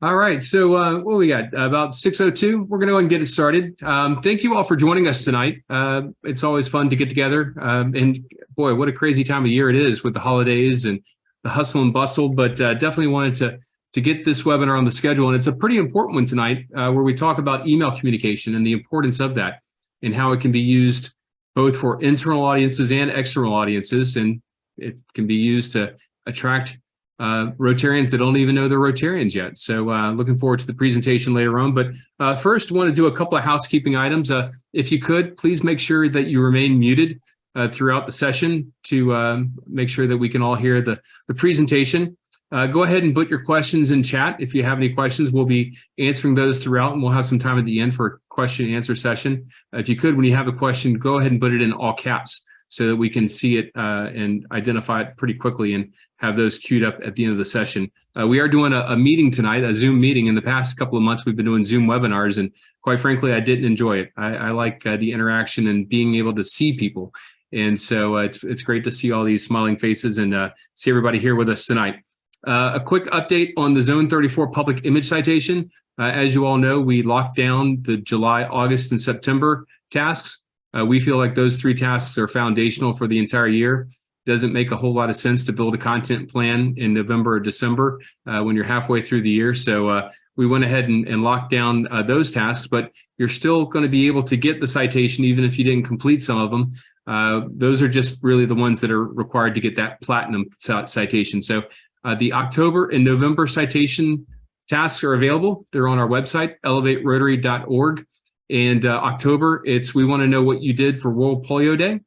All right. So what we got? About 6:02. We're going to go and get it started. Thank you all for joining us tonight. It's always fun to get together. And boy, what a crazy time of year it is with the holidays and the hustle and bustle. But definitely wanted to get this webinar on the schedule. And it's a pretty important one tonight where we talk about email communication and the importance of that and how it can be used both for internal audiences and external audiences. And it can be used to attract Rotarians that don't even know they're Rotarians yet. So looking forward to the presentation later on. But first, want to do a couple of housekeeping items. If you could, please make sure that you remain muted throughout the session to make sure that we can all hear the presentation. Go ahead and put your questions in chat. If you have any questions, we'll be answering those throughout, and we'll have some time at the end for a question and answer session. If you could, when you have a question, go ahead and put it in all caps so that we can see it and identify it pretty quickly and have those queued up at the end of the session. We are doing a meeting tonight, a Zoom meeting. In the past couple of months, we've been doing Zoom webinars, and quite frankly, I didn't enjoy it. I like the interaction and being able to see people. And so it's great to see all these smiling faces and see everybody here with us tonight. A quick update on the Zone 34 public image citation. As you all know, we locked down the July, August, and September tasks. We feel like those three tasks are foundational for the entire year. Doesn't make a whole lot of sense to build a content plan in November or December when you're halfway through the year. So we went ahead and locked down those tasks, but you're still going to be able to get the citation even if you didn't complete some of them. Those are just really the ones that are required to get that platinum citation. So the October and November citation tasks are available. They're on our website, elevaterotary.org. And October, we want to know what you did for World Polio Day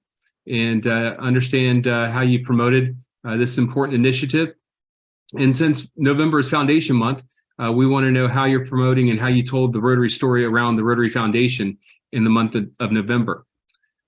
and understand how you promoted this important initiative. And since November is Foundation Month, we want to know how you're promoting and how you told the Rotary story around the Rotary Foundation in the month of November.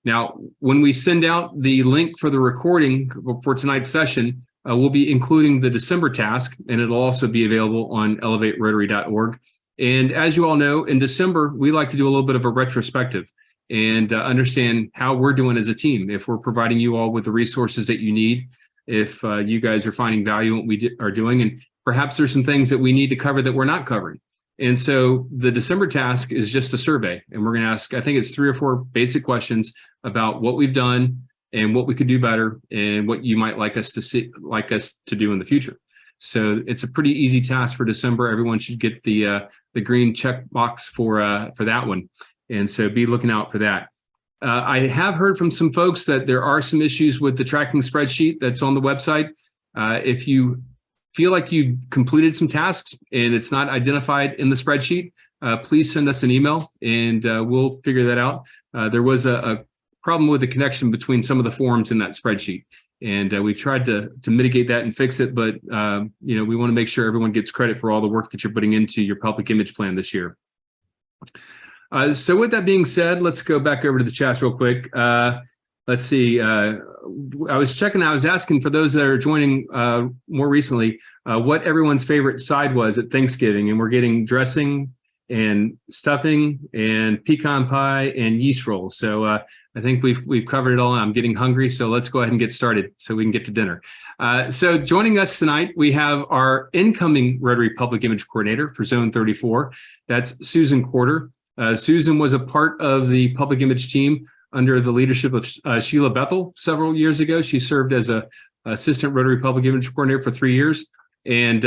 Now, when we send out the link for the recording for tonight's session, we'll be including the December task, and it'll also be available on elevaterotary.org. And as you all know, in December, we like to do a little bit of a retrospective and understand how we're doing as a team, if we're providing you all with the resources that you need, if you guys are finding value in what we are doing, and perhaps there's some things that we need to cover that we're not covering. And so the December task is just a survey, and we're going to ask, I think it's 3 or 4 basic questions about what we've done and what we could do better and what you might like us to do in the future. So it's a pretty easy task for December. Everyone should get the green check box for that one. And so be looking out for that. I have heard from some folks that there are some issues with the tracking spreadsheet that's on the website. If you feel like you completed some tasks and it's not identified in the spreadsheet, please send us an email and we'll figure that out. There was a problem with the connection between some of the forms in that spreadsheet. And we've tried to mitigate that and fix it, but we want to make sure everyone gets credit for all the work that you're putting into your public image plan this year. So with that being said, let's go back over to the chat real quick. Let's see. I was asking for those that are joining more recently, what everyone's favorite side was at Thanksgiving, and we're getting dressing and stuffing and pecan pie and yeast rolls. So I think we've covered it all. I'm getting hungry, so let's go ahead and get started so we can get to dinner. So joining us tonight, we have our incoming Rotary Public Image Coordinator for Zone 34. That's Susan Corder. Susan was a part of the public image team under the leadership of Sheila Bethel several years ago. She served as a assistant Rotary Public Image Coordinator for 3 years, and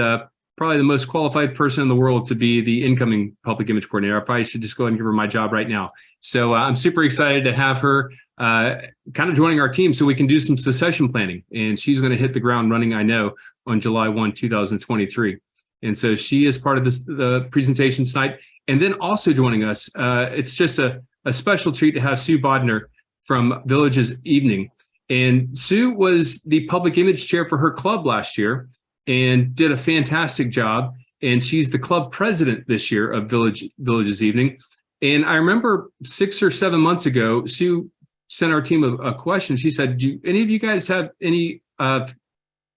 probably the most qualified person in the world to be the incoming public image coordinator. I probably should just go ahead and give her my job right now. So I'm super excited to have her kind of joining our team so we can do some succession planning. And she's going to hit the ground running, I know, on July 1, 2023. And so she is part of the presentation tonight. And then also joining us, it's just a special treat to have Sue Bodenner from Village's Evening. And Sue was the public image chair for her club last year and did a fantastic job. And she's the club president this year of Village's Evening. And I remember 6 or 7 months ago, Sue sent our team a question. She said, do any of you guys have any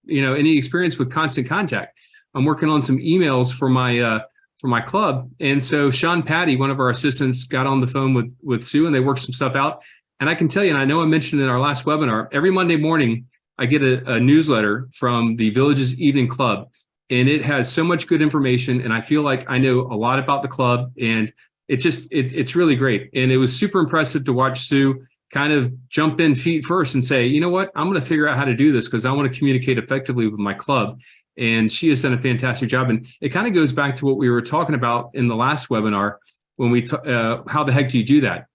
experience with Constant Contact? I'm working on some emails for my club. And so Sean Patty, one of our assistants, got on the phone with Sue, and they worked some stuff out. And I can tell you, and I know I mentioned in our last webinar, every Monday morning, I get a newsletter from the Village's Evening Club, and it has so much good information. And I feel like I know a lot about the club, and it's really great. And it was super impressive to watch Sue kind of jump in feet first and say, you know what, I'm going to figure out how to do this because I want to communicate effectively with my club. And she has done a fantastic job. And it kind of goes back to what we were talking about in the last webinar when we how the heck do you do that?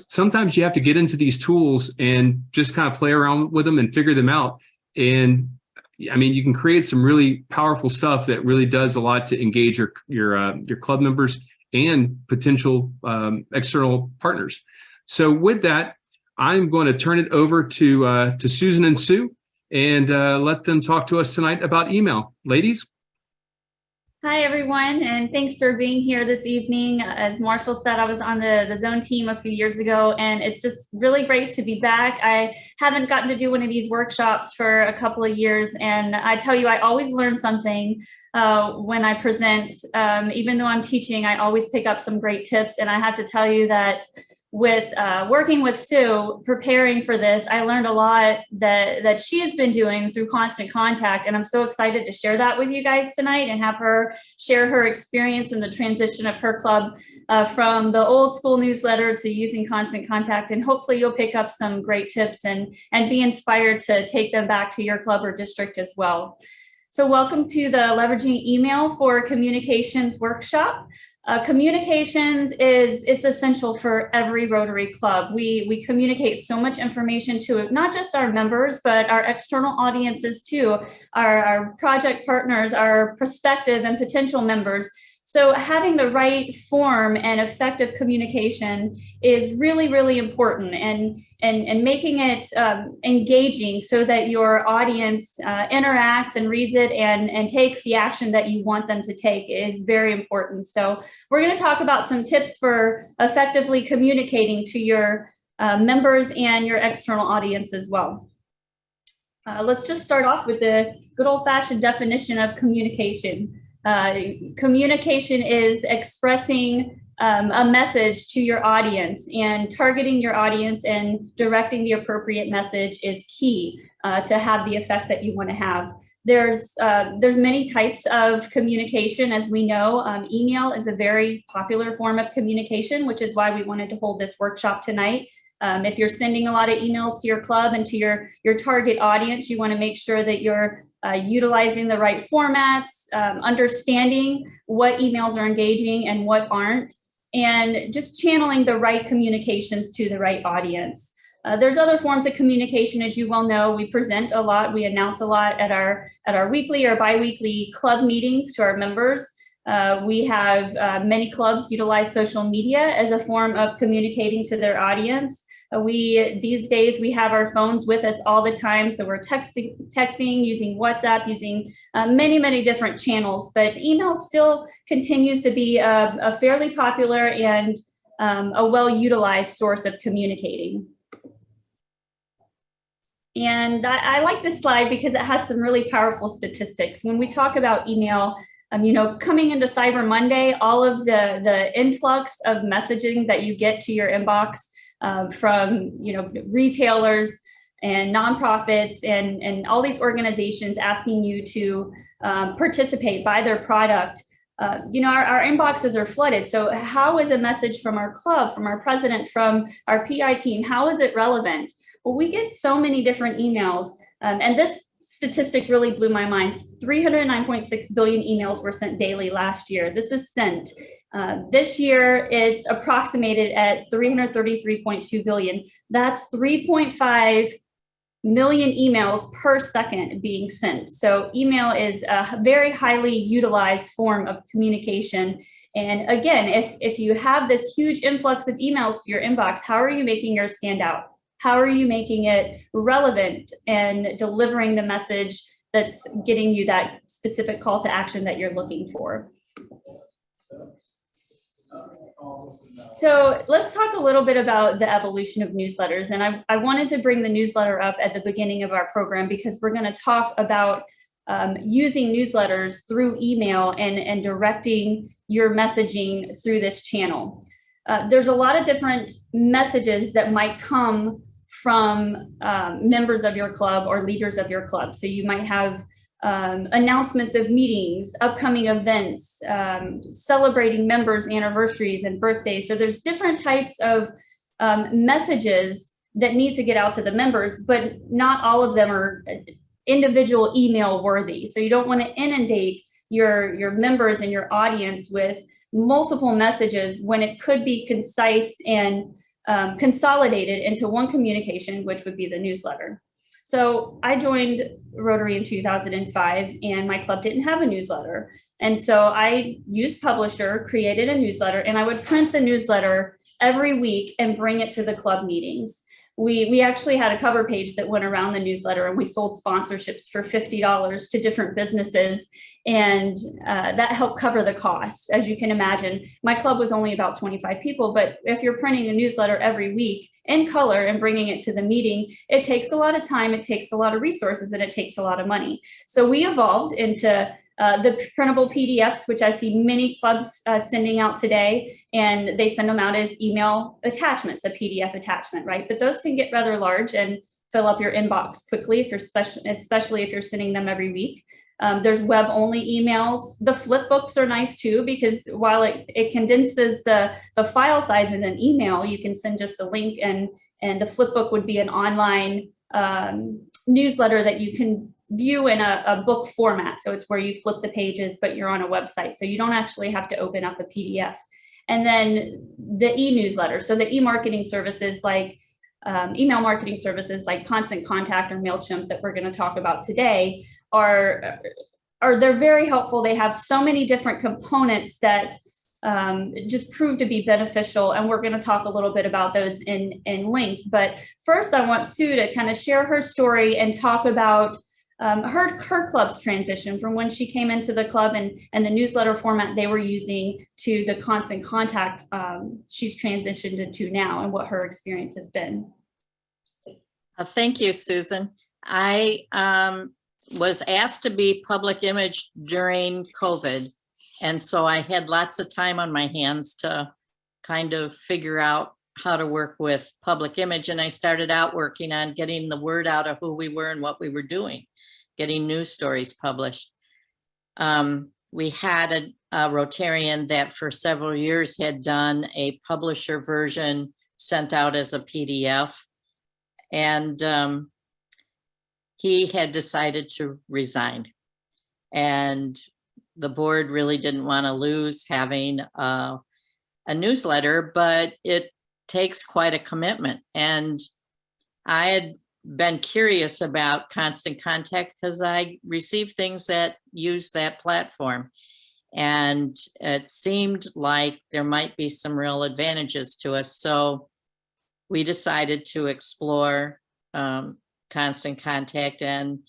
Sometimes you have to get into these tools and just kind of play around with them and figure them out. And I mean, you can create some really powerful stuff that really does a lot to engage your club members and potential external partners. So with that, I'm going to turn it over to Susan and Sue and let them talk to us tonight about email. Ladies. Hi, everyone, and thanks for being here this evening. As Marshall said, I was on the Zone team a few years ago, and it's just really great to be back. I haven't gotten to do one of these workshops for a couple of years, and I tell you, I always learn something when I present. Even though I'm teaching, I always pick up some great tips, and I have to tell you that with working with Sue, preparing for this, I learned a lot that she has been doing through Constant Contact. And I'm so excited to share that with you guys tonight and have her share her experience in the transition of her club from the old school newsletter to using Constant Contact. And hopefully you'll pick up some great tips and be inspired to take them back to your club or district as well. So welcome to the Leveraging Email for Communications workshop. Communications it's essential for every Rotary club. We communicate so much information to not just our members, but our external audiences too, our project partners, our prospective and potential members. So having the right form and effective communication is really, really important, and making it engaging so that your audience interacts and reads it and takes the action that you want them to take is very important. So we're going to talk about some tips for effectively communicating to your members and your external audience as well. Let's just start off with the good old-fashioned definition of communication. Communication is expressing a message to your audience, and targeting your audience and directing the appropriate message is key to have the effect that you want to have. There's many types of communication, as we know. Email is a very popular form of communication, which is why we wanted to hold this workshop tonight. If you're sending a lot of emails to your club and to your target audience, you want to make sure that you're utilizing the right formats, understanding what emails are engaging and what aren't, and just channeling the right communications to the right audience. There's other forms of communication, as you well know. We present a lot, we announce a lot at our weekly or biweekly club meetings to our members. We have many clubs utilize social media as a form of communicating to their audience. These days we have our phones with us all the time, so we're texting, using WhatsApp, using many different channels. But email still continues to be a fairly popular and a well-utilized source of communicating. And I like this slide because it has some really powerful statistics. When we talk about email, coming into Cyber Monday, all of the influx of messaging that you get to your inbox from retailers and nonprofits and all these organizations asking you to participate, buy their product. Our inboxes are flooded. So how is a message from our club, from our president, from our PI team, how is it relevant? Well, we get so many different emails, and this statistic really blew my mind. 309.6 billion emails were sent daily last year. This is sent. This year, it's approximated at 333.2 billion. That's 3.5 million emails per second being sent. So email is a very highly utilized form of communication. And again, if you have this huge influx of emails to your inbox, how are you making yours stand out? How are you making it relevant and delivering the message that's getting you that specific call to action that you're looking for? So let's talk a little bit about the evolution of newsletters. And I wanted to bring the newsletter up at the beginning of our program because we're going to talk about using newsletters through email and directing your messaging through this channel. There's a lot of different messages that might come from members of your club or leaders of your club. So you might have announcements of meetings, upcoming events, celebrating members' anniversaries and birthdays. So there's different types of messages that need to get out to the members, but not all of them are individual email worthy. So you don't want to inundate your members and your audience with multiple messages when it could be concise and consolidated into one communication, which would be the newsletter. So I joined Rotary in 2005 and my club didn't have a newsletter. And so I used Publisher, created a newsletter, and I would print the newsletter every week and bring it to the club meetings. We actually had a cover page that went around the newsletter, and we sold sponsorships for $50 to different businesses. And that helped cover the cost. As you can imagine, my club was only about 25 people, but if you're printing a newsletter every week in color and bringing it to the meeting, it takes a lot of time, it takes a lot of resources, and it takes a lot of money. So we evolved into the printable PDFs, which I see many clubs sending out today, and they send them out as email attachments, a PDF attachment, right? But those can get rather large and fill up your inbox quickly, if you're especially if you're sending them every week. There's web-only emails. The flip books are nice too, because while it condenses the file size in an email, you can send just a link, and the flip book would be an online newsletter that you can view in a book format. So it's where you flip the pages, but you're on a website. So you don't actually have to open up a PDF. And then the e-newsletter. So the e-marketing services like email marketing services like Constant Contact or MailChimp that we're going to talk about today are they're very helpful. They have so many different components that just prove to be beneficial. And we're going to talk a little bit about those in length. But first, I want Sue to kind of share her story and talk about her club's transition from when she came into the club and the newsletter format they were using to the Constant Contact she's transitioned into now, and what her experience has been. Thank you, Susan. I was asked to be public image during COVID, and so I had lots of time on my hands to kind of figure out how to work with public image. And I started out working on getting the word out of who we were and what we were doing, getting news stories published. We had a Rotarian that for several years had done a publisher version sent out as a PDF. And he had decided to resign. And the board really didn't want to lose having a newsletter, but it takes quite a commitment. And I had been curious about Constant Contact because I received things that use that platform. And it seemed like there might be some real advantages to us. So we decided to explore Constant Contact, and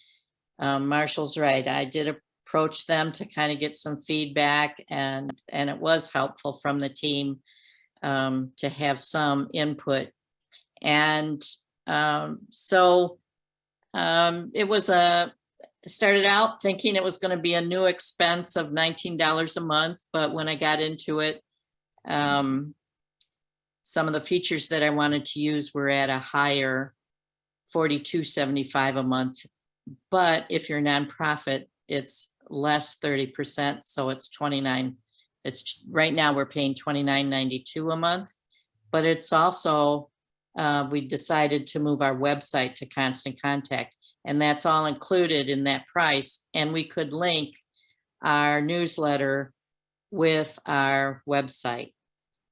Marshall's right. I did approach them to kind of get some feedback, and it was helpful from the team to have some input. And so it was started out thinking it was going to be a new expense of $19 a month, but when I got into it, some of the features that I wanted to use were at a higher $42.75 a month. But if you're a nonprofit, it's less 30%. So it's $29. It's right now we're paying $29.92 a month, but it's also, we decided to move our website to Constant Contact, and that's all included in that price. And we could link our newsletter with our website.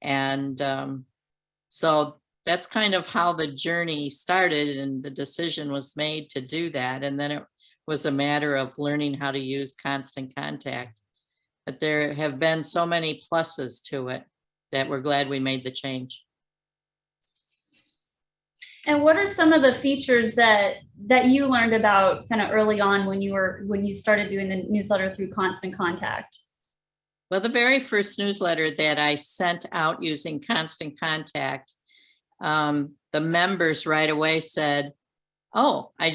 And so that's kind of how the journey started, and the decision was made to do that. And then it was a matter of learning how to use Constant Contact. But there have been so many pluses to it that we're glad we made the change. And what are some of the features that you learned about kind of early on when you started doing the newsletter through Constant Contact? Well, the very first newsletter that I sent out using Constant Contact, the members right away said, oh, I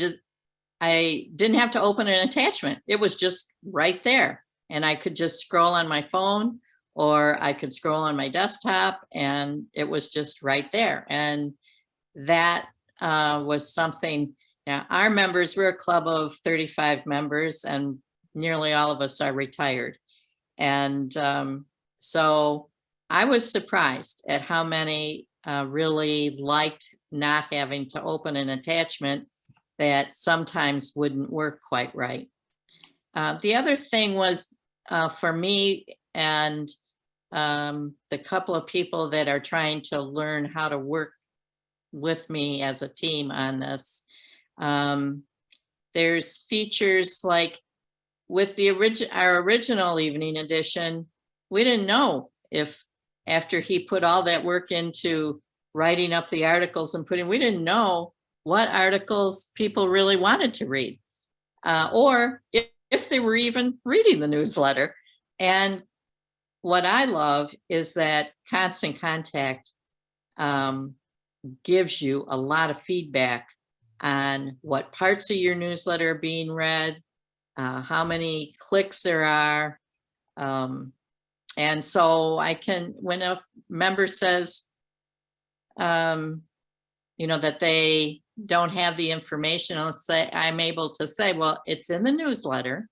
didn't have to open an attachment. It was just right there. And I could just scroll on my phone, or I could scroll on my desktop, and it was just right there. And that was something, Yeah, our members, we're a club of 35 members and nearly all of us are retired. And so I was surprised at how many really liked not having to open an attachment that sometimes wouldn't work quite right. The other thing was for me and the couple of people that are trying to learn how to work with me as a team on this, there's features like with the our original evening edition, we didn't know if after he put all that work into writing up the articles and we didn't know what articles people really wanted to read, or if they were even reading the newsletter. And what I love is that Constant Contact gives you a lot of feedback on what parts of your newsletter are being read, how many clicks there are. And so I can, when a member says, that they don't have the information, I'm able to say, well, it's in the newsletter.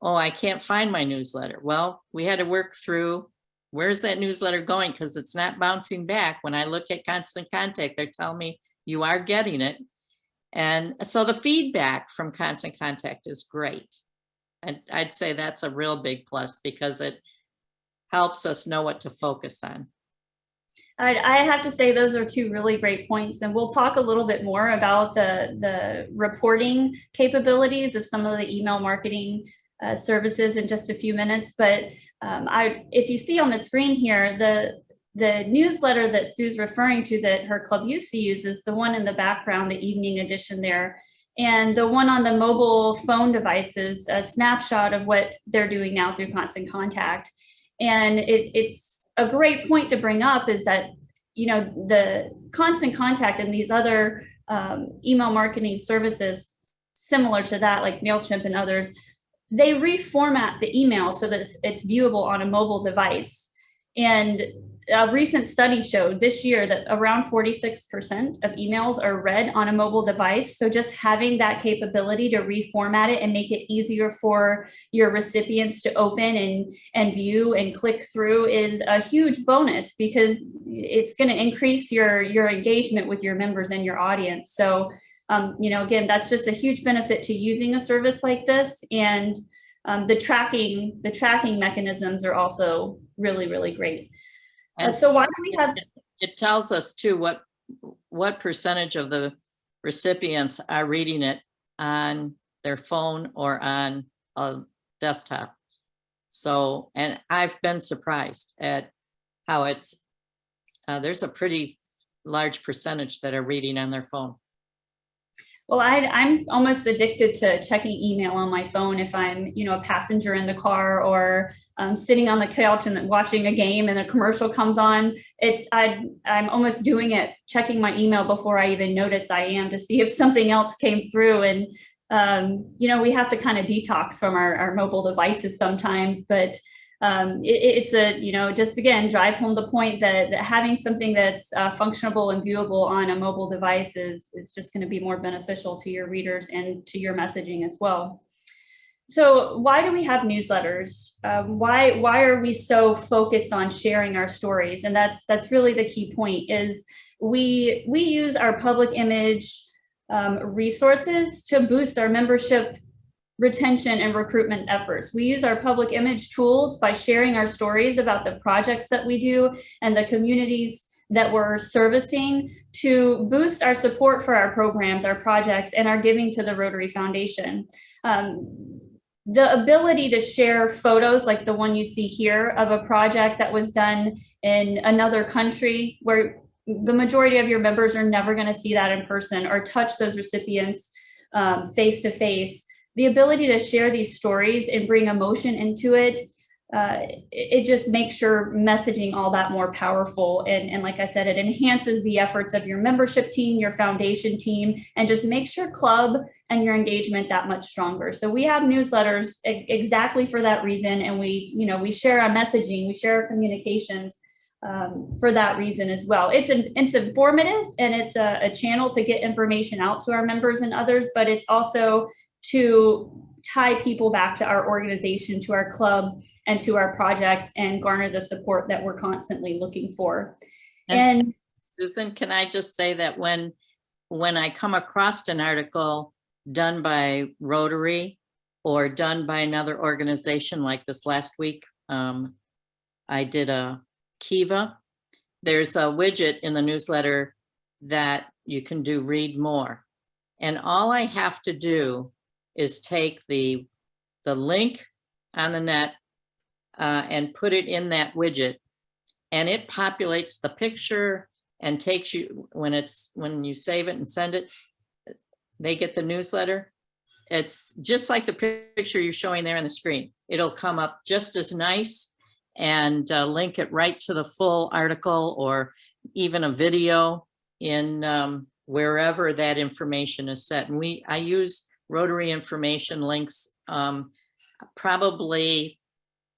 Oh, I can't find my newsletter. Well, we had to work through, where's that newsletter going? Because it's not bouncing back. When I look at Constant Contact, they're telling me you are getting it. And so the feedback from Constant Contact is great. And I'd say that's a real big plus because it helps us know what to focus on. I have to say those are two really great points, and we'll talk a little bit more about the reporting capabilities of some of the email marketing services in just a few minutes. But if you see on the screen here, the newsletter that Sue's referring to that her club used to use is the one in the background, the evening edition there. And the one on the mobile phone devices, a snapshot of what they're doing now through Constant Contact. And it's a great point to bring up is that, the Constant Contact and these other email marketing services similar to that, like MailChimp and others, they reformat the email so that it's viewable on a mobile device. And a recent study showed this year that around 46% of emails are read on a mobile device. So just having that capability to reformat it and make it easier for your recipients to open and view and click through is a huge bonus because it's going to increase your engagement with your members and your audience. So, again, that's just a huge benefit to using a service like this. And the tracking mechanisms are also really, really great. And so why do we have? It tells us too what percentage of the recipients are reading it on their phone or on a desktop. So, and I've been surprised at how it's there's a pretty large percentage that are reading on their phone. Well, I'm almost addicted to checking email on my phone if I'm, a passenger in the car or sitting on the couch and watching a game and a commercial comes on. I'm almost doing it, checking my email before I even notice I am to see if something else came through. And, we have to kind of detox from our mobile devices sometimes, but it's just again, drives home the point that having something that's functionable and viewable on a mobile device is just going to be more beneficial to your readers and to your messaging as well. So why do we have newsletters? Why are we so focused on sharing our stories? And that's really the key point is we use our public image resources to boost our membership retention and recruitment efforts. We use our public image tools by sharing our stories about the projects that we do and the communities that we're servicing to boost our support for our programs, our projects, and our giving to the Rotary Foundation. The ability to share photos like the one you see here of a project that was done in another country where the majority of your members are never going to see that in person or touch those recipients face to face. The ability to share these stories and bring emotion into it, it just makes your messaging all that more powerful. And like I said, it enhances the efforts of your membership team, your foundation team, and just makes your club and your engagement that much stronger. So we have newsletters exactly for that reason. And we share our messaging, we share our communications for that reason as well. It's informative, and it's a channel to get information out to our members and others, but it's also to tie people back to our organization, to our club, and to our projects, and garner the support that we're constantly looking for. And Susan, can I just say that when I come across an article done by Rotary or done by another organization, like this last week, I did a Kiva. There's a widget in the newsletter that you can do read more. And all I have to do is take the link on the net and put it in that widget, and it populates the picture and takes you, when you save it and send it, they get the newsletter. It's just like the picture you're showing there on the screen. It'll come up just as nice, and link it right to the full article, or even a video in wherever that information is set. And I use Rotary information links probably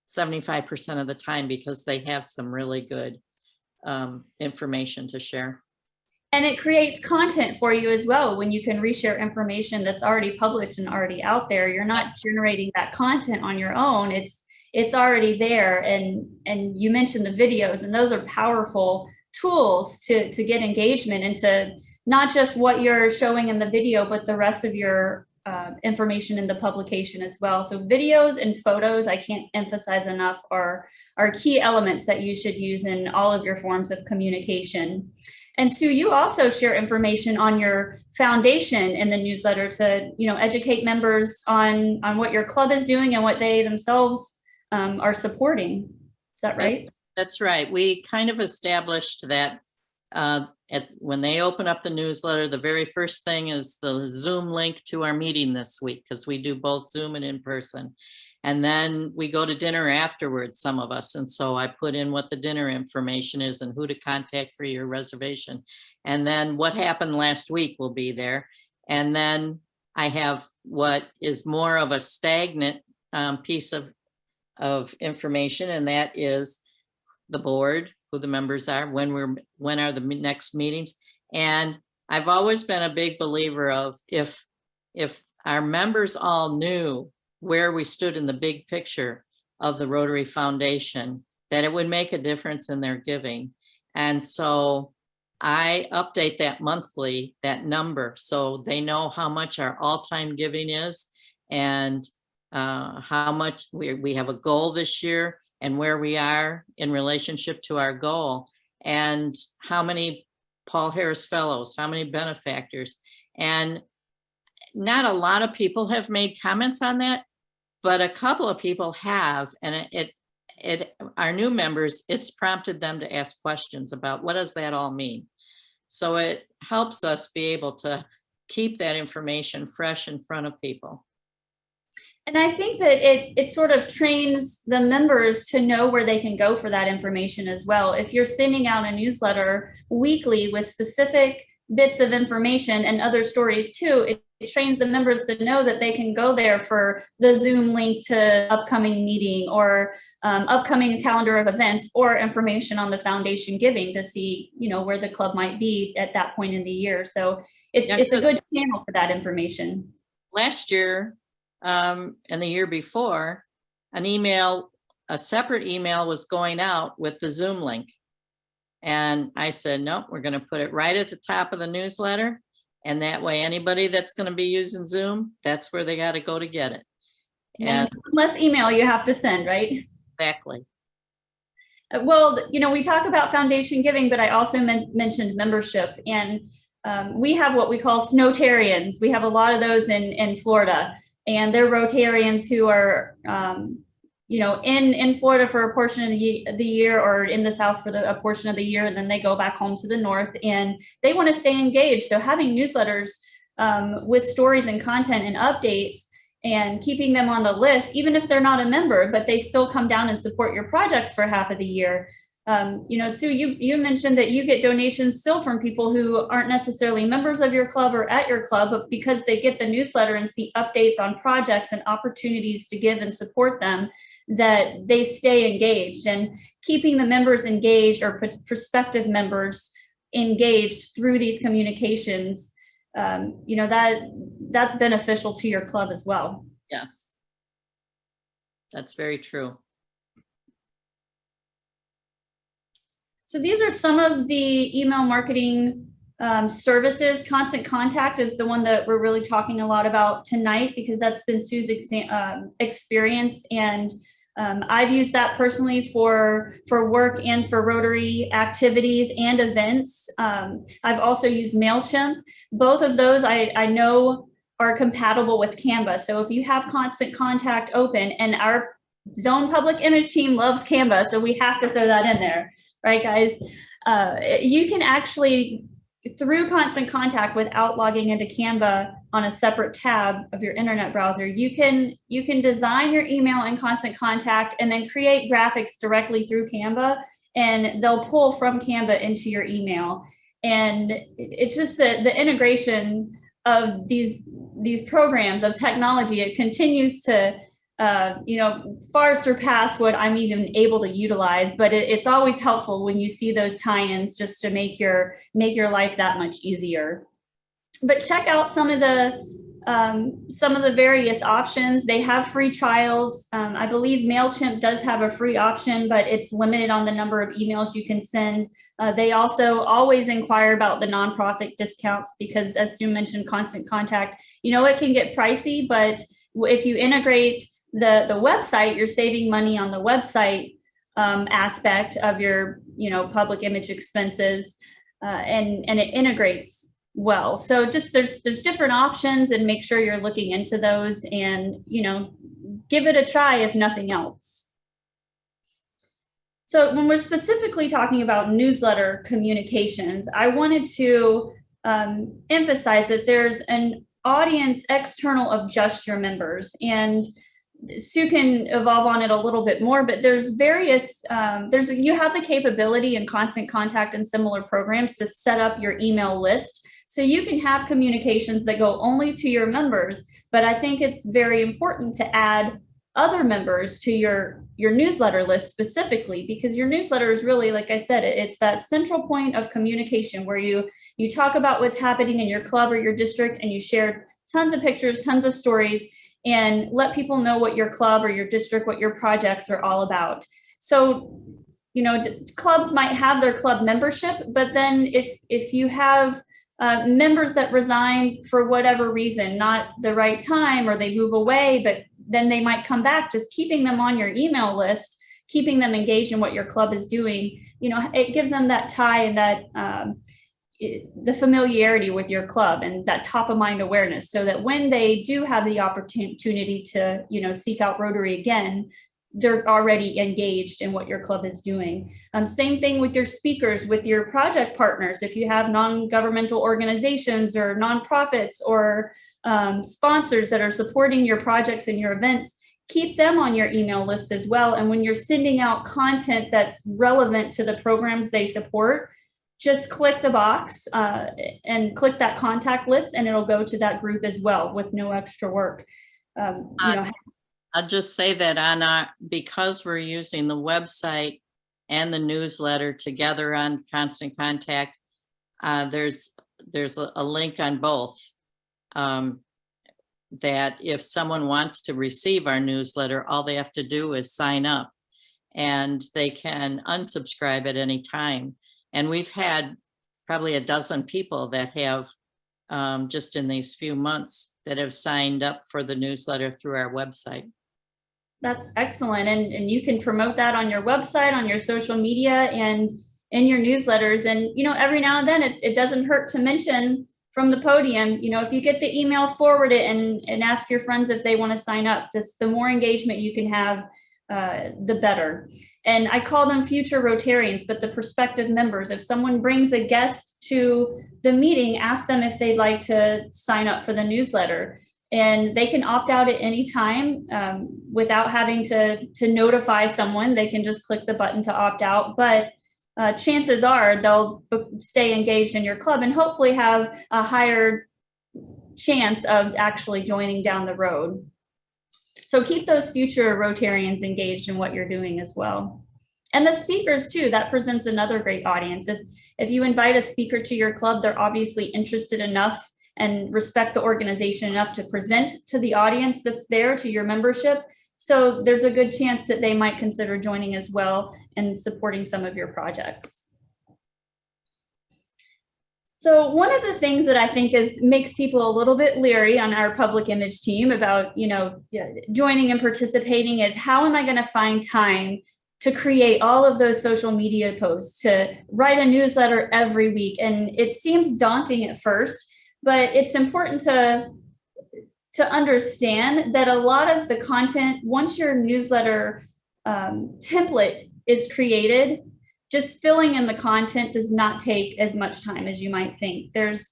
75% of the time, because they have some really good information to share. And it creates content for you as well. When you can reshare information that's already published and already out there, you're not generating that content on your own. It's already there. And you mentioned the videos, and those are powerful tools to get engagement into not just what you're showing in the video, but the rest of your information in the publication as well. So videos and photos, I can't emphasize enough, are key elements that you should use in all of your forms of communication. And Sue, you also share information on your foundation in the newsletter to, educate members on what your club is doing and what they themselves are supporting. Is that right? That's right. We kind of established that when they open up the newsletter, the very first thing is the Zoom link to our meeting this week, because we do both Zoom and in person. And then we go to dinner afterwards, some of us. And so I put in what the dinner information is and who to contact for your reservation. And then what happened last week will be there. And then I have what is more of a stagnant piece of information, and that is the board, who the members are, when are the next meetings. And I've always been a big believer of if our members all knew where we stood in the big picture of the Rotary Foundation, that it would make a difference in their giving. And so I update that monthly, that number, so they know how much our all-time giving is, and how much we have a goal this year, and where we are in relationship to our goal, and how many Paul Harris Fellows, how many benefactors. And not a lot of people have made comments on that, but a couple of people have, and our new members, it's prompted them to ask questions about what does that all mean. So it helps us be able to keep that information fresh in front of people. And I think that it sort of trains the members to know where they can go for that information as well. If you're sending out a newsletter weekly with specific bits of information and other stories too, it trains the members to know that they can go there for the Zoom link to upcoming meeting, or upcoming calendar of events, or information on the foundation giving to see, where the club might be at that point in the year. So it's a good channel for that information. Last year, and the year before, a separate email was going out with the Zoom link. And I said, no, we're going to put it right at the top of the newsletter. And that way, anybody that's going to be using Zoom, that's where they got to go to get it. And less email you have to send, right? Exactly. Well, we talk about foundation giving, but I also mentioned membership. And we have what we call Snowtarians. We have a lot of those in Florida. And they're Rotarians who are, in Florida for a portion of the year, or in the South for a portion of the year, and then they go back home to the North, and they want to stay engaged. So having newsletters with stories and content and updates, and keeping them on the list, even if they're not a member, but they still come down and support your projects for half of the year. Sue, you mentioned that you get donations still from people who aren't necessarily members of your club or at your club, but because they get the newsletter and see updates on projects and opportunities to give and support them, that they stay engaged, and keeping the members engaged, or prospective members engaged through these communications, that's beneficial to your club as well. Yes. That's very true. So these are some of the email marketing services. Constant Contact is the one that we're really talking a lot about tonight, because that's been Sue's experience, and I've used that personally for work and for Rotary activities and events. I've also used MailChimp. Both of those I know are compatible with Canva. So if you have Constant Contact open, and our Zone Public Image team loves Canva, so we have to throw that in there, right, guys? You can actually, through Constant Contact, without logging into Canva on a separate tab of your internet browser, you can design your email in Constant Contact and then create graphics directly through Canva, and they'll pull from Canva into your email. And it's just the integration of these programs of technology. It continues to far surpass what I'm even able to utilize, but it's always helpful when you see those tie-ins, just to make your life that much easier. But check out some of the various options. They have free trials. I believe MailChimp does have a free option, but it's limited on the number of emails you can send. They also always inquire about the nonprofit discounts, because, as Sue mentioned, Constant Contact, it can get pricey, but if you integrate the website, you're saving money on the website aspect of your public image expenses, and it integrates well. So just there's different options, and make sure you're looking into those, and give it a try if nothing else. So when we're specifically talking about newsletter communications, I wanted to emphasize that there's an audience external of just your members, and Sue can evolve on it a little bit more, but there's various, you have the capability in Constant Contact and similar programs to set up your email list. So you can have communications that go only to your members, but I think it's very important to add other members to your newsletter list specifically, because your newsletter is really, like I said, it's that central point of communication where you talk about what's happening in your club or your district, and you share tons of pictures, tons of stories, and let people know what your club or your district, what your projects are all about. So, clubs might have their club membership, but then if you have members that resign for whatever reason, not the right time, or they move away, but then they might come back, just keeping them on your email list, keeping them engaged in what your club is doing, it gives them that tie and that the familiarity with your club, and that top of mind awareness, so that when they do have the opportunity to, seek out Rotary again, they're already engaged in what your club is doing. Same thing with your speakers, with your project partners. If you have non-governmental organizations or nonprofits or sponsors that are supporting your projects and your events, keep them on your email list as well. And when you're sending out content that's relevant to the programs they support, just click the box and click that contact list, and it'll go to that group as well with no extra work. I'll just say that because we're using the website and the newsletter together on Constant Contact, there's a link on both, that if someone wants to receive our newsletter, all they have to do is sign up, and they can unsubscribe at any time. And we've had probably a dozen people that have, just in these few months, that have signed up for the newsletter through our website. That's excellent. And you can promote that on your website, on your social media, and in your newsletters. And, every now and then it doesn't hurt to mention from the podium, if you get the email, forward it and ask your friends if they want to sign up. Just the more engagement you can have, the better. And I call them future Rotarians, but the prospective members. If someone brings a guest to the meeting, ask them if they'd like to sign up for the newsletter. And they can opt out at any time without having to notify someone. They can just click the button to opt out. But chances are they'll stay engaged in your club and hopefully have a higher chance of actually joining down the road. So keep those future Rotarians engaged in what you're doing as well. And the speakers too, that presents another great audience. If you invite a speaker to your club, they're obviously interested enough and respect the organization enough to present to the audience that's there, to your membership. So there's a good chance that they might consider joining as well and supporting some of your projects. So one of the things that I think makes people a little bit leery on our public image team about, joining and participating is, how am I going to find time to create all of those social media posts, to write a newsletter every week? And it seems daunting at first, but it's important to understand that a lot of the content, once your newsletter template is created, just filling in the content does not take as much time as you might think. There's,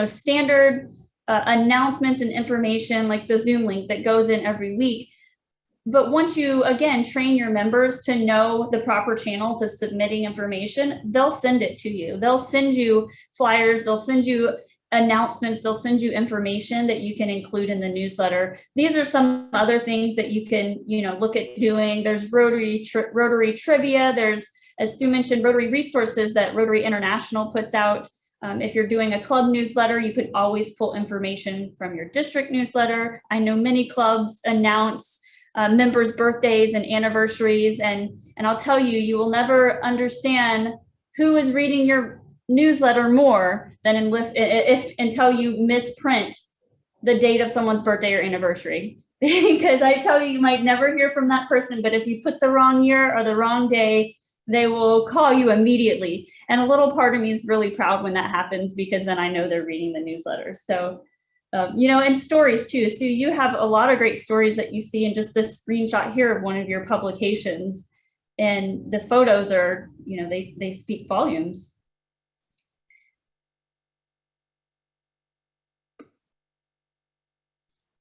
standard announcements and information like the Zoom link that goes in every week. But once you, again, train your members to know the proper channels of submitting information, they'll send it to you. They'll send you flyers, they'll send you announcements, they'll send you information that you can include in the newsletter. These are some other things that you can, look at doing. There's Rotary trivia. There's, as Sue mentioned, Rotary resources that Rotary International puts out. If you're doing a club newsletter, you can always pull information from your district newsletter. I know many clubs announce members' birthdays and anniversaries, and I'll tell you, you will never understand who is reading your newsletter more than until you misprint the date of someone's birthday or anniversary. Because I tell you, you might never hear from that person, but if you put the wrong year or the wrong day, they will call you immediately. And a little part of me is really proud when that happens, because then I know they're reading the newsletter. So, and stories too. So you have a lot of great stories that you see in just this screenshot here of one of your publications. And the photos are, they speak volumes.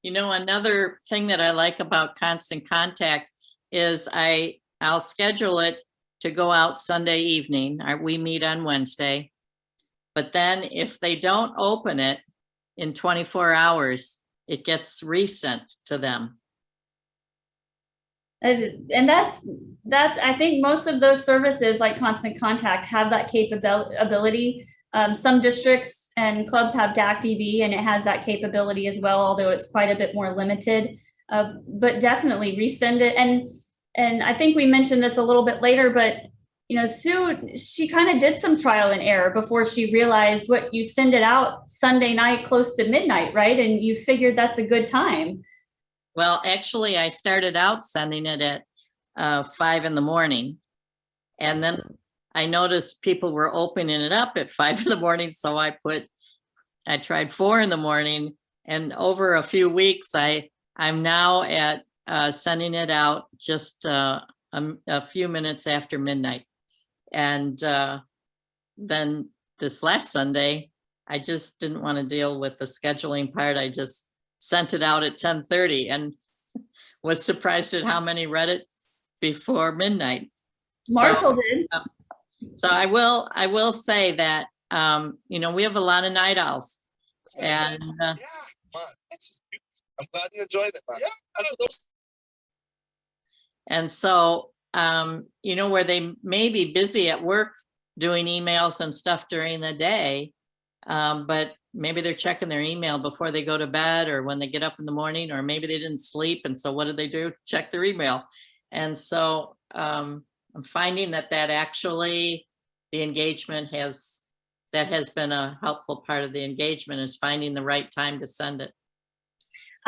Another thing that I like about Constant Contact is I'll schedule it to go out Sunday evening. We meet on Wednesday, but then if they don't open it in 24 hours, it gets resent to them. And that's I think most of those services like Constant Contact have that capability. Some districts and clubs have DAC-DB, and it has that capability as well, although it's quite a bit more limited. But definitely resend it. And I think we mentioned this a little bit later, but Sue, she kind of did some trial and error before she realized what you send it out Sunday night close to midnight, right? And you figured that's a good time. Well, actually, I started out sending it at 5 in the morning, and then I noticed people were opening it up at 5 in the morning. So I tried 4 in the morning, and over a few weeks, I'm now at sending it out just a few minutes after midnight. And then this last Sunday, I just didn't want to deal with the scheduling part. I just sent it out at 10:30 and was surprised at how many read it before midnight. Marshall did. So I will say that, we have a lot of night owls, and I'm glad you enjoyed it. Yeah. And so, where they may be busy at work doing emails and stuff during the day, but maybe they're checking their email before they go to bed or when they get up in the morning, or maybe they didn't sleep. And so what do they do? Check their email. And so I'm finding that actually the engagement has been a helpful part of the engagement, is finding the right time to send it.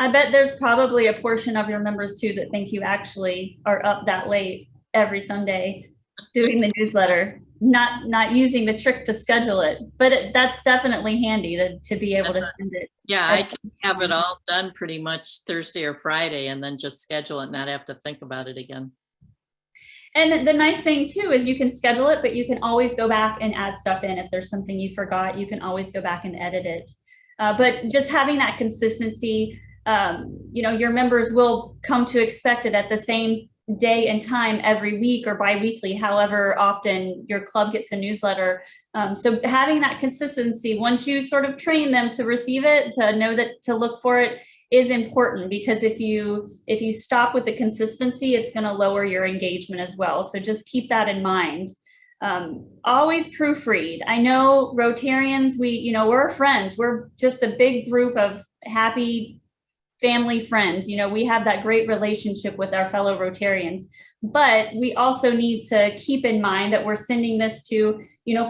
I bet there's probably a portion of your members too that think you actually are up that late every Sunday doing the newsletter, not using the trick to schedule it, but that's definitely handy to be able to send it. Yeah, I can have it all done pretty much Thursday or Friday, and then just schedule it, not have to think about it again. And the nice thing too is you can schedule it, but you can always go back and add stuff in. If there's something you forgot, you can always go back and edit it. But just having that consistency, your members will come to expect it at the same day and time every week or bi-weekly, however often your club gets a newsletter. So having that consistency, once you sort of train them to receive it, to know that to look for it, is important, because if you stop with the consistency, it's going to lower your engagement as well. So just keep that in mind. Always proofread. I know Rotarians, we're friends. We're just a big group of happy family friends. We have that great relationship with our fellow Rotarians, but we also need to keep in mind that we're sending this to,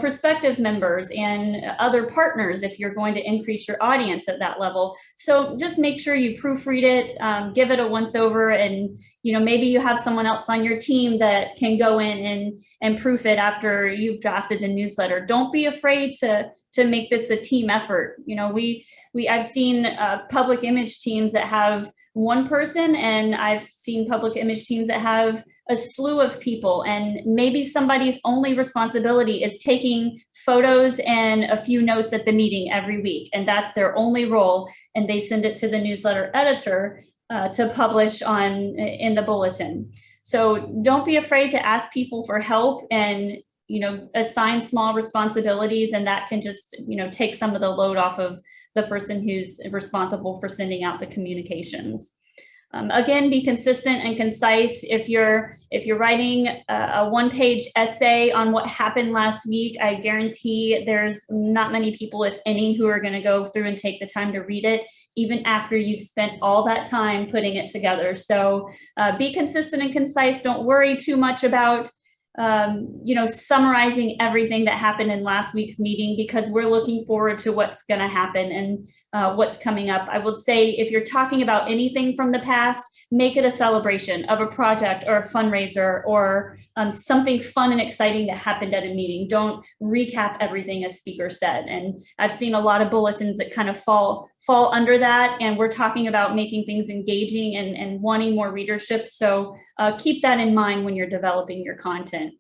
prospective members and other partners if you're going to increase your audience at that level. So just make sure you proofread it, give it a once over, and, maybe you have someone else on your team that can go in and proof it after you've drafted the newsletter. Don't be afraid to make this a team effort. I've seen public image teams that have one person, and I've seen public image teams that have a slew of people, and maybe somebody's only responsibility is taking photos and a few notes at the meeting every week, and that's their only role, and they send it to the newsletter editor to publish in the bulletin. So don't be afraid to ask people for help and assign small responsibilities, and that can just take some of the load off of the person who's responsible for sending out the communications. Again, be consistent and concise. If you're writing a one-page essay on what happened last week, I guarantee there's not many people, if any, who are going to go through and take the time to read it, even after you've spent all that time putting it together. So be consistent and concise. Don't worry too much about summarizing everything that happened in last week's meeting, because we're looking forward to what's going to happen and what's coming up. I would say if you're talking about anything from the past, make it a celebration of a project or a fundraiser or something fun and exciting that happened at a meeting. Don't recap everything a speaker said. And I've seen a lot of bulletins that kind of fall under that. And we're talking about making things engaging and wanting more readership. So keep that in mind when you're developing your content.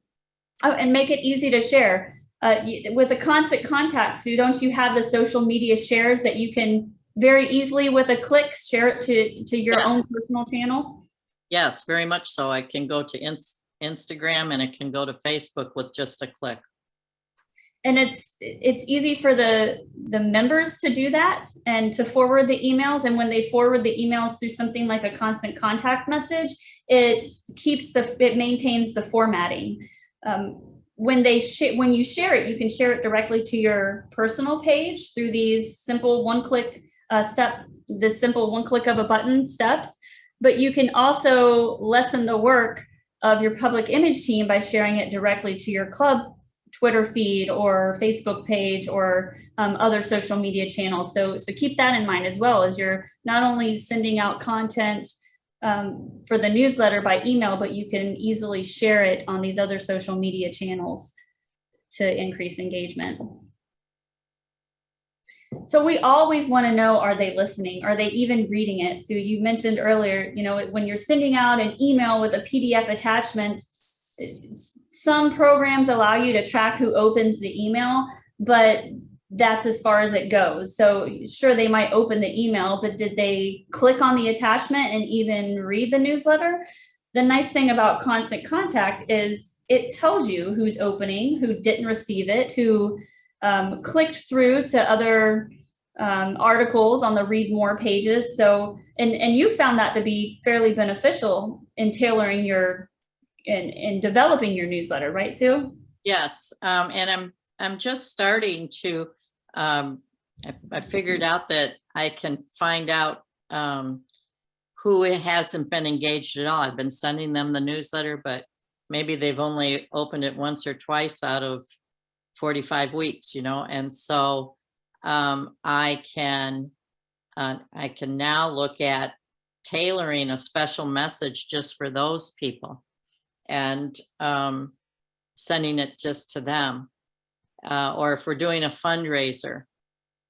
Oh, and make it easy to share. With a constant contact, so don't you have the social media shares that you can very easily, with a click, share it to your own personal channel? Yes, very much so. I can go to Instagram and it can go to Facebook with just a click. And it's easy for the members to do that and to forward the emails. And when they forward the emails through something like a constant contact message, it maintains the formatting. When you share it, you can share it directly to your personal page through these simple one-click of a button steps. But you can also lessen the work of your public image team by sharing it directly to your club Twitter feed or Facebook page or other social media channels. So keep that in mind as well, as you're not only sending out content for the newsletter by email, but you can easily share it on these other social media channels to increase engagement. So we always want to know, are they listening? Are they even reading it? So you mentioned earlier, when you're sending out an email with a PDF attachment, some programs allow you to track who opens the email, but that's as far as it goes. So sure, they might open the email, but did they click on the attachment and even read the newsletter? The nice thing about Constant Contact is it tells you who's opening, who didn't receive it, who clicked through to other articles on the read more pages. So, and you found that to be fairly beneficial in tailoring in developing your newsletter, right, Sue? Yes, and I'm just starting to, I figured out that I can find out who hasn't been engaged at all. I've been sending them the newsletter, but maybe they've only opened it once or twice out of 45 weeks, and so I can now look at tailoring a special message just for those people and sending it just to them. Or if we're doing a fundraiser,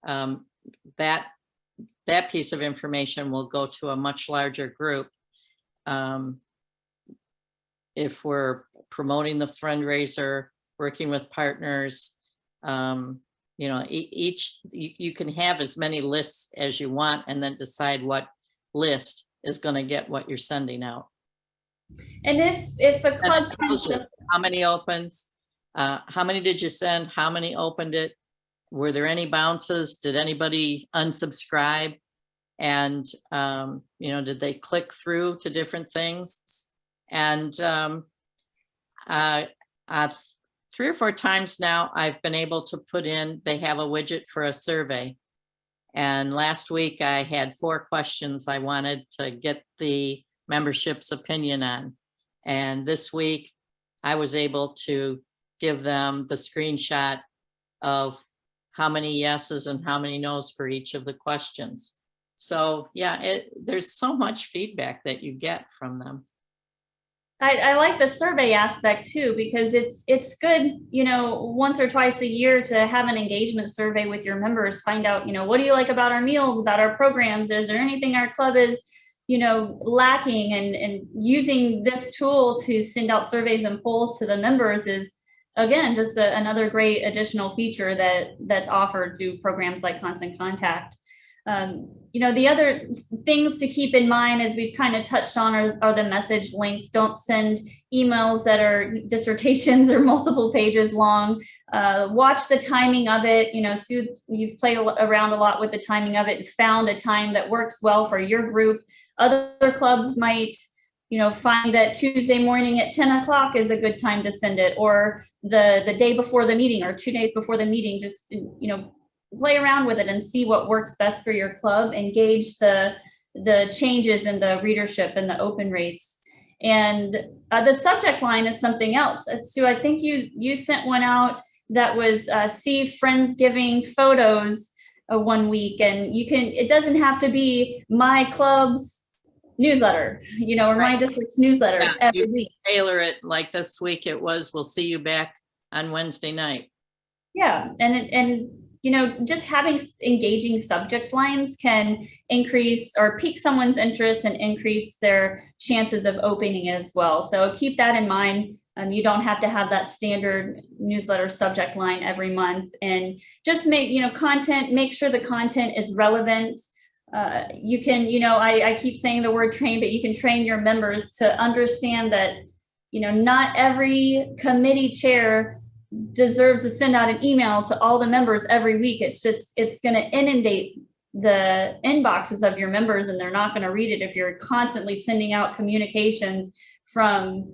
that piece of information will go to a much larger group. If we're promoting the fundraiser, working with partners, you can have as many lists as you want and then decide what list is going to get what you're sending out. And if a club how many opens, how many did you send, how many opened it, were there any bounces, did anybody unsubscribe, And, did they click through to different things? And 3 or 4 times now, I've been able to put in, they have a widget for a survey. And last week I had 4 questions I wanted to get the membership's opinion on. And this week I was able to give them the screenshot of how many yeses and how many nos for each of the questions. So yeah, there's so much feedback that you get from them. I like the survey aspect too, because it's good, once or twice a year to have an engagement survey with your members, find out, what do you like about our meals, about our programs? Is there anything our club is, lacking? And using this tool to send out surveys and polls to the members is, again, just another great additional feature that's offered through programs like Constant Contact. The other things to keep in mind, as we've kind of touched on, are the message length. Don't send emails that are dissertations or multiple pages long. Watch the timing of it. Sue, you've played around a lot with the timing of it and found a time that works well for your group. Other clubs might, find that Tuesday morning at 10 o'clock is a good time to send it, or the day before the meeting or 2 days before the meeting. Just, play around with it and see what works best for your club, and gauge the changes in the readership and the open rates. And the subject line is something else. Sue, I think you sent one out that was see Friendsgiving photos one week, and it doesn't have to be my club's newsletter, or my district's newsletter every week. Tailor it. Like this week it was, we'll see you back on Wednesday night. Yeah, and just having engaging subject lines can increase or pique someone's interest and increase their chances of opening as well. So keep that in mind. You don't have to have that standard newsletter subject line every month, and just make sure the content is relevant. You can, I keep saying the word train, but you can train your members to understand that, not every committee chair deserves to send out an email to all the members every week. It's going to inundate the inboxes of your members, and they're not going to read it if you're constantly sending out communications from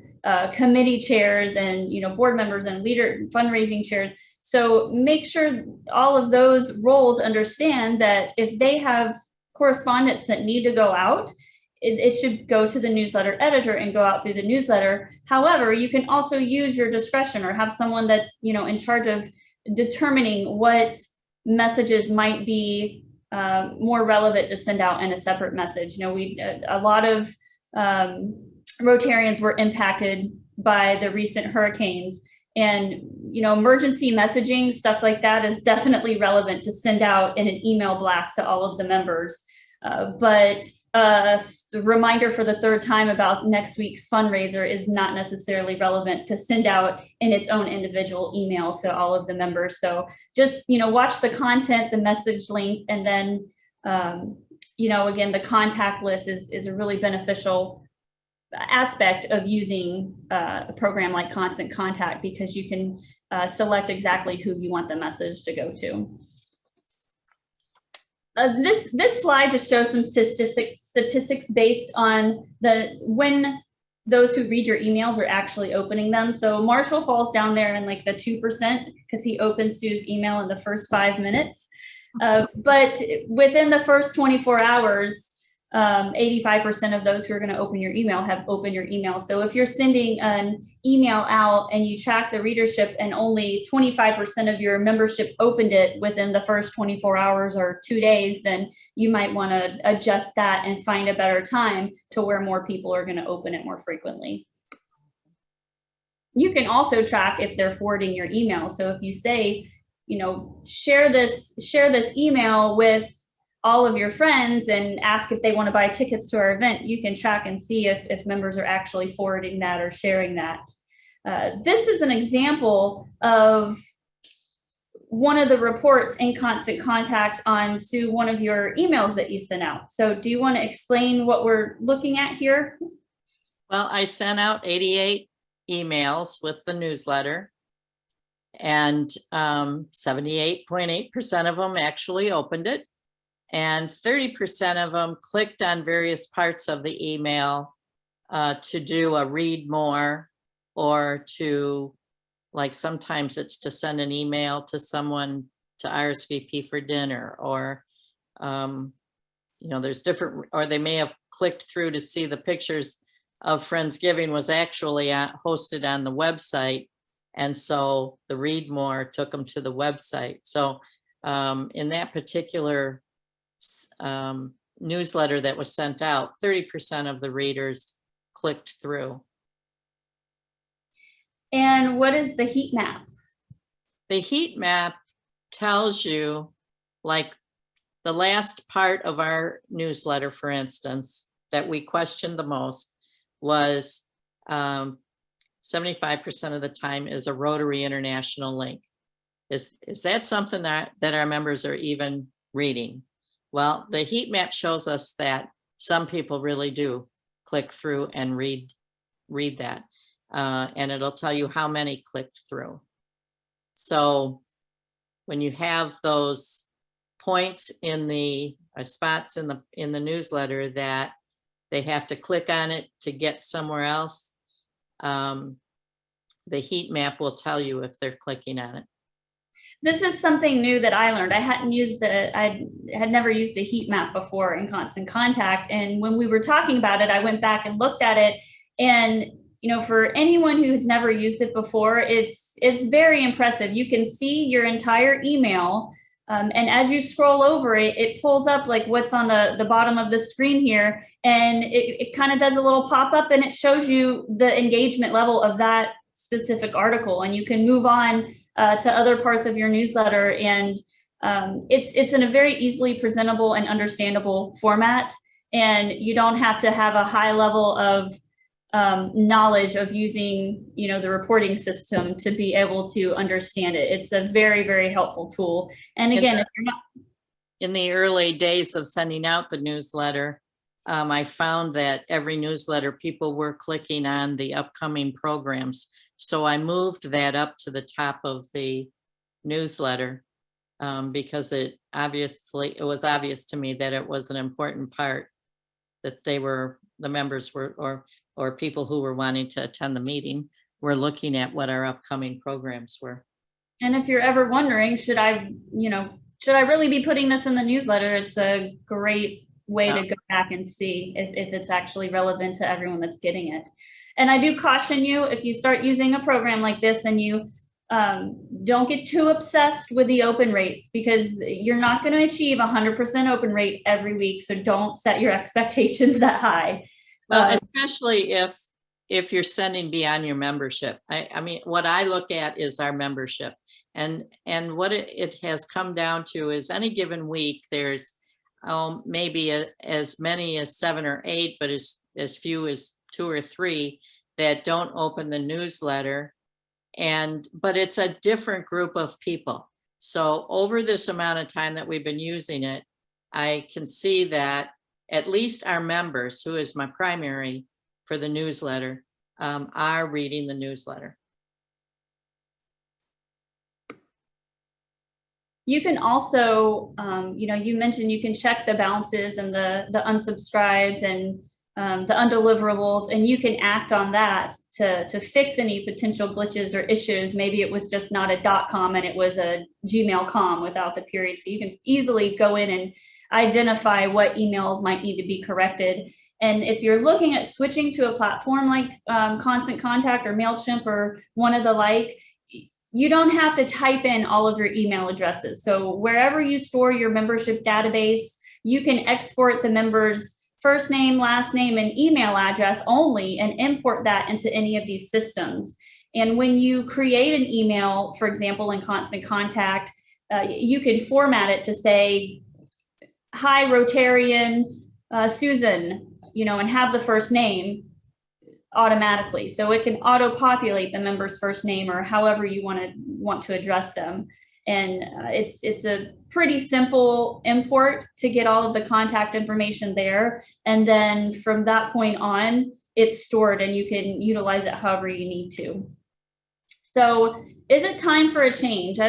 committee chairs and, board members and fundraising chairs. So make sure all of those roles understand that if they have correspondence that need to go out, it should go to the newsletter editor and go out through the newsletter. However, you can also use your discretion, or have someone that's, in charge of determining what messages might be more relevant to send out in a separate message. A lot of Rotarians were impacted by the recent hurricanes, and, emergency messaging, stuff like that is definitely relevant to send out in an email blast to all of the members. But the reminder for the 3rd time about next week's fundraiser is not necessarily relevant to send out in its own individual email to all of the members. So just, watch the content, the message link, and then, again, the contact list is a really beneficial aspect of using a program like Constant Contact, because you can select exactly who you want the message to go to. This slide just shows some statistics based on when those who read your emails are actually opening them. So Marshall falls down there in like the 2%, because he opens Sue's email in the first 5 minutes. But within the first 24 hours, 85% of those who are going to open your email have opened your email. So if you're sending an email out and you track the readership and only 25% of your membership opened it within the first 24 hours or 2 days, then you might want to adjust that and find a better time to where more people are going to open it more frequently. You can also track if they're forwarding your email. So if you say, share this email with all of your friends and ask if they want to buy tickets to our event, you can track and see if members are actually forwarding that or sharing that. This is an example of one of the reports in Constant Contact on to one of your emails that you sent out. So do you want to explain what we're looking at here? Well, I sent out 88 emails with the newsletter, and 78.8% of them actually opened it. And 30% of them clicked on various parts of the email to do a read more, or to, like, sometimes it's to send an email to someone to RSVP for dinner, or, you know, there's different, or they may have clicked through to see the pictures of Friendsgiving was actually hosted on the website. And so the read more took them to the website. So in that particular newsletter that was sent out, 30% of the readers clicked through. And what is the heat map? The heat map tells you, like, the last part of our newsletter, for instance, that we questioned the most was 75% of the time is a Rotary International link. Is that something that our members are even reading? Well, the heat map shows us that some people really do click through and read that. And it'll tell you how many clicked through. So when you have those points in the spots in the newsletter that they have to click on it to get somewhere else, the heat map will tell you if they're clicking on it. This is something new that I learned. I had never used the heat map before in Constant Contact. And when we were talking about it, I went back and looked at it. And, you know, for anyone who's never used it before, it's very impressive. You can see your entire email. And as you scroll over it, it pulls up like what's on the bottom of the screen here. And it kind of does a little pop up and it shows you the engagement level of that specific article. And you can move on to other parts of your newsletter. And it's in a very easily presentable and understandable format. And you don't have to have a high level of knowledge of using, you know, the reporting system to be able to understand it. It's a very, very helpful tool. And again, if you're not in the early days of sending out the newsletter, I found that every newsletter people were clicking on the upcoming programs. So I moved that up to the top of the newsletter because it was obvious to me that it was an important part, that the members were, or people who were wanting to attend the meeting were looking at what our upcoming programs were. And if you're ever wondering, should I really be putting this in the newsletter? It's a great way to go back and see if it's actually relevant to everyone that's getting it. And I do caution you, if you start using a program like this and you don't get too obsessed with the open rates, because you're not going to achieve 100% open rate every week. So don't set your expectations that high. Well, especially if you're sending beyond your membership. I mean, what I look at is our membership, and what it has come down to is any given week, there's maybe as many as 7 or 8, but as few as 2 or 3 that don't open the newsletter. But it's a different group of people. So over this amount of time that we've been using it, I can see that at least our members, who is my primary for the newsletter, are reading the newsletter. You can also, you mentioned you can check the balances and the unsubscribes and the undeliverables, and you can act on that to fix any potential glitches or issues. Maybe it was just not a .com and it was a Gmail.com without the period. So you can easily go in and identify what emails might need to be corrected. And if you're looking at switching to a platform like Constant Contact or MailChimp or one of the like, you don't have to type in all of your email addresses. So wherever you store your membership database, you can export the member's first name, last name, and email address only and import that into any of these systems. And when you create an email, for example, in Constant Contact, you can format it to say, "Hi, Rotarian Susan," and have the first name automatically. So it can auto-populate the member's first name or however you want to address them. And it's a pretty simple import to get all of the contact information there. And then from that point on, it's stored and you can utilize it however you need to. So is it time for a change?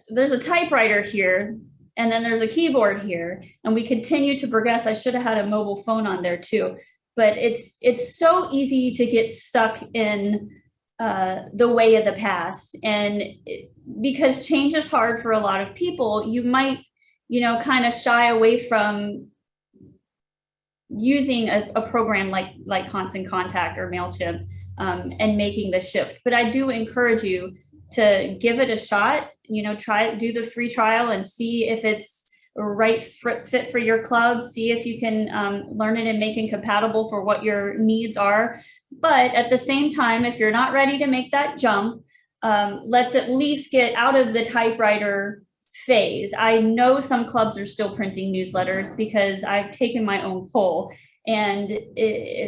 There's a typewriter here. and then there's a keyboard here, and we continue to progress. I should have had a mobile phone on there too, but it's so easy to get stuck in the way of the past. And because change is hard for a lot of people, you might, kind of shy away from using a program like Constant Contact or MailChimp and making the shift. But I do encourage you to give it a shot, do the free trial and see if it's a right fit for your club, see if you can learn it and make it compatible for what your needs are. But at the same time, if you're not ready to make that jump, let's at least get out of the typewriter phase. I know some clubs are still printing newsletters because I've taken my own poll. And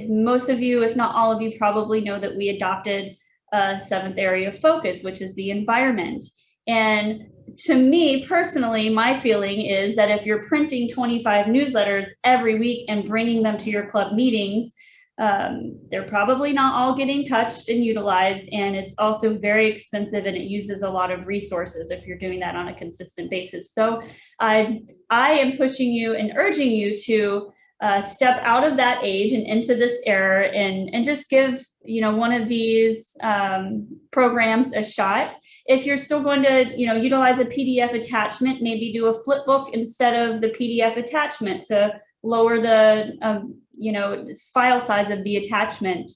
most of you, if not all of you, probably know that we adopted a 7th area of focus, which is the environment. And to me personally, my feeling is that if you're printing 25 newsletters every week and bringing them to your club meetings, they're probably not all getting touched and utilized. And it's also very expensive and it uses a lot of resources if you're doing that on a consistent basis. So I am pushing you and urging you to step out of that age and into this era and just give, one of these programs a shot. If you're still going to, utilize a PDF attachment, maybe do a flip book instead of the PDF attachment to lower the, file size of the attachment.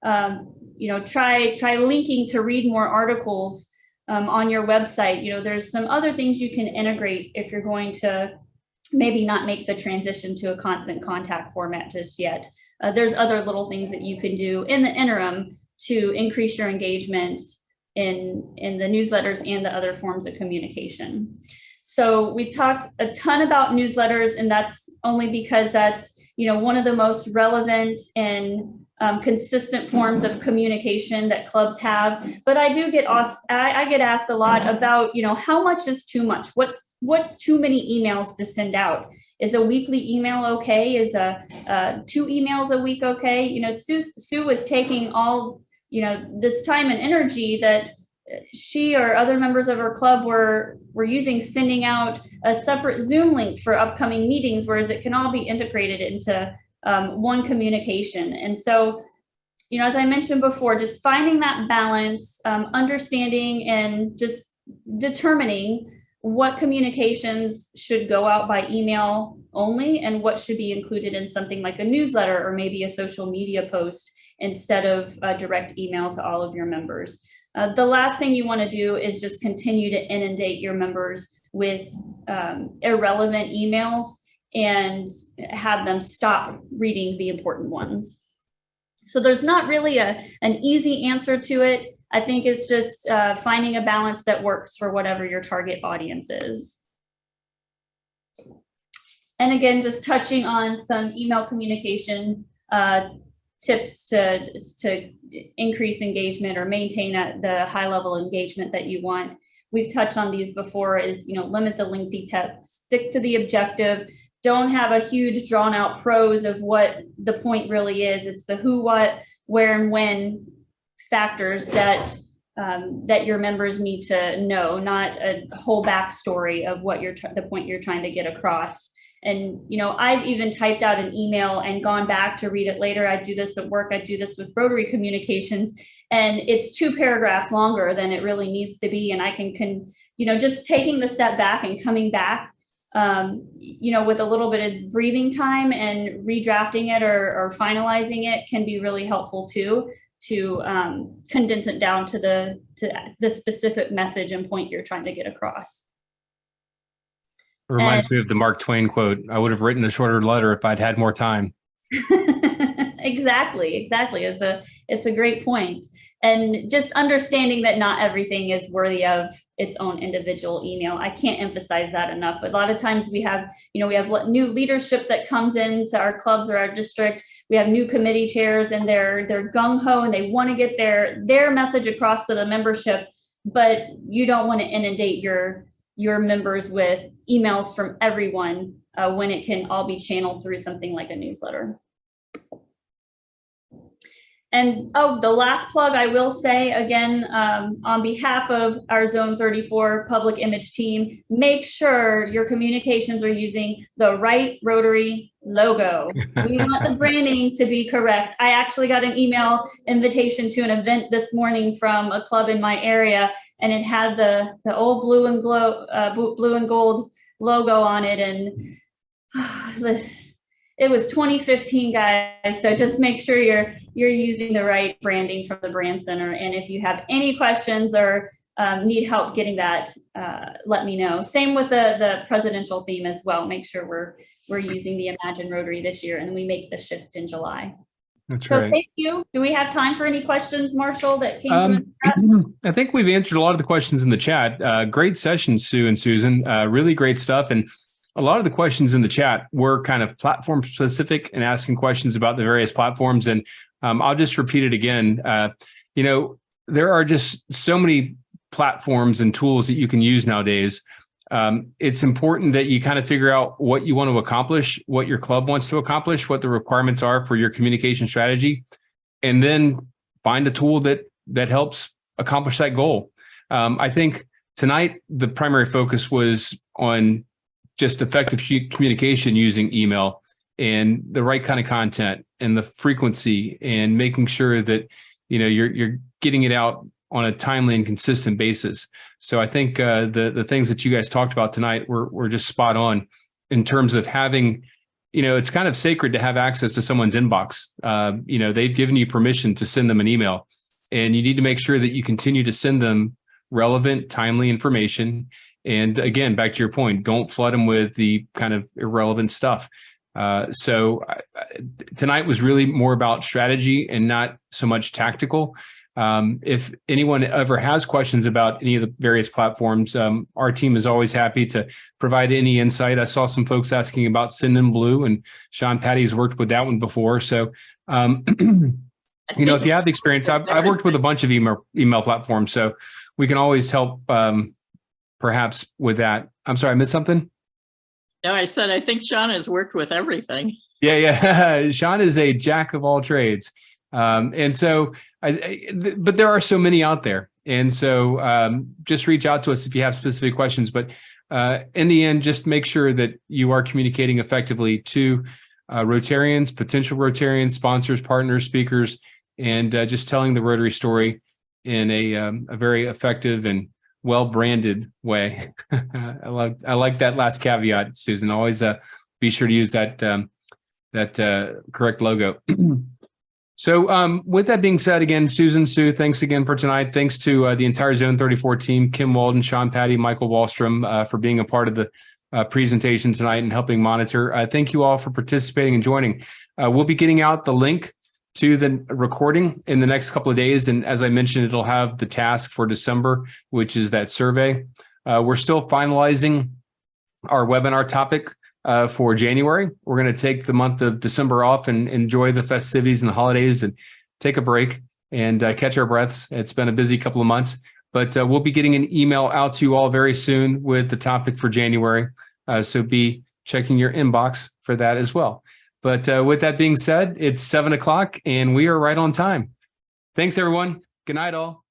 Try linking to read more articles on your website. There's some other things you can integrate if you're going to maybe not make the transition to a Constant Contact format just yet. There's other little things that you can do in the interim to increase your engagement in the newsletters and the other forms of communication. So we've talked a ton about newsletters, and that's only because that's, one of the most relevant and consistent forms of communication that clubs have. But I do get asked, I get asked a lot about, how much is too much? What's too many emails to send out? Is a weekly email okay? Is 2 emails a week okay? Sue was taking all, this time and energy that she or other members of her club were using, sending out a separate Zoom link for upcoming meetings, whereas it can all be integrated into one communication. And so, as I mentioned before, just finding that balance, understanding and just determining what communications should go out by email only and what should be included in something like a newsletter or maybe a social media post instead of a direct email to all of your members. The last thing you want to do is just continue to inundate your members with irrelevant emails and have them stop reading the important ones. So there's not really an easy answer to it. I think it's just finding a balance that works for whatever your target audience is. And again, just touching on some email communication tips to increase engagement or maintain the high level engagement that you want. We've touched on these before is, limit the lengthy text, stick to the objective. Don't have a huge drawn out prose of what the point really is. It's the who, what, where, and when factors that your members need to know, not a whole backstory of what the point you're trying to get across. And, I've even typed out an email and gone back to read it later. I do this at work. I do this with Rotary communications, and it's 2 paragraphs longer than it really needs to be. And I can just taking the step back and coming back, with a little bit of breathing time and redrafting it or finalizing it can be really helpful too, to condense it down to the specific message and point you're trying to get across. It reminds me of the Mark Twain quote, I would have written a shorter letter if I'd had more time. Exactly. It's a great point. And just understanding that not everything is worthy of its own individual email. I can't emphasize that enough. A lot of times we have new leadership that comes into our clubs or our district. We have new committee chairs and they're gung-ho and they want to get their message across to the membership, but you don't want to inundate your members with emails from everyone when it can all be channeled through something like a newsletter. And the last plug I will say again, on behalf of our Zone 34 public image team, make sure your communications are using the right Rotary logo. We want the branding to be correct. I actually got an email invitation to an event this morning from a club in my area, and it had the old blue and gold logo on it, and it was 2015, guys. So just make sure you're using the right branding from the brand center. And if you have any questions or need help getting that, let me know. Same with the presidential theme as well. Make sure we're using the Imagine Rotary this year, and we make the shift in July. That's So right. thank you. Do we have time for any questions, Marshall, that came from the chat? I think we've answered a lot of the questions in the chat. Great session, Sue and Susan. Really great stuff. And a lot of the questions in the chat were kind of platform specific and asking questions about the various platforms. And I'll just repeat it again. There are just so many platforms and tools that you can use nowadays. It's important that you kind of figure out what you want to accomplish, what your club wants to accomplish, what the requirements are for your communication strategy, and then find a tool that helps accomplish that goal. I think tonight, the primary focus was on just effective communication using email and the right kind of content and the frequency and making sure that you're getting it out on a timely and consistent basis. So I think the things that you guys talked about tonight were just spot on in terms of having, it's kind of sacred to have access to someone's inbox. They've given you permission to send them an email, and you need to make sure that you continue to send them relevant, timely information. And again, back to your point, don't flood them with the kind of irrelevant stuff. So tonight was really more about strategy and not so much tactical. If anyone ever has questions about any of the various platforms, our team is always happy to provide any insight. I saw some folks asking about Send in Blue, and Sean Patty's worked with that one before. So, if you have the experience, I've worked with a bunch of email platforms, so we can always help perhaps with that. I'm sorry, I missed something? No, I said, I think Sean has worked with everything. Yeah. Sean is a jack of all trades. And so, but there are so many out there. And so just reach out to us if you have specific questions. But in the end, just make sure that you are communicating effectively to Rotarians, potential Rotarians, sponsors, partners, speakers, and just telling the Rotary story in a very effective and well-branded way. I like that last caveat, Susan. Always be sure to use that correct logo. So with that being said, again, Susan, Sue, thanks again for tonight. Thanks to the entire Zone 34 team, Kim Walden, Sean Patty, Michael Wallstrom, for being a part of the presentation tonight and helping monitor. Thank you all for participating and joining. We'll be getting out the link to the recording in the next couple of days. And as I mentioned, it'll have the task for December, which is that survey. We're still finalizing our webinar topic for January. We're going to take the month of December off and enjoy the festivities and the holidays and take a break and catch our breaths. It's been a busy couple of months, but we'll be getting an email out to you all very soon with the topic for January. So be checking your inbox for that as well. But with that being said, it's 7 o'clock and we are right on time. Thanks, everyone. Good night, all.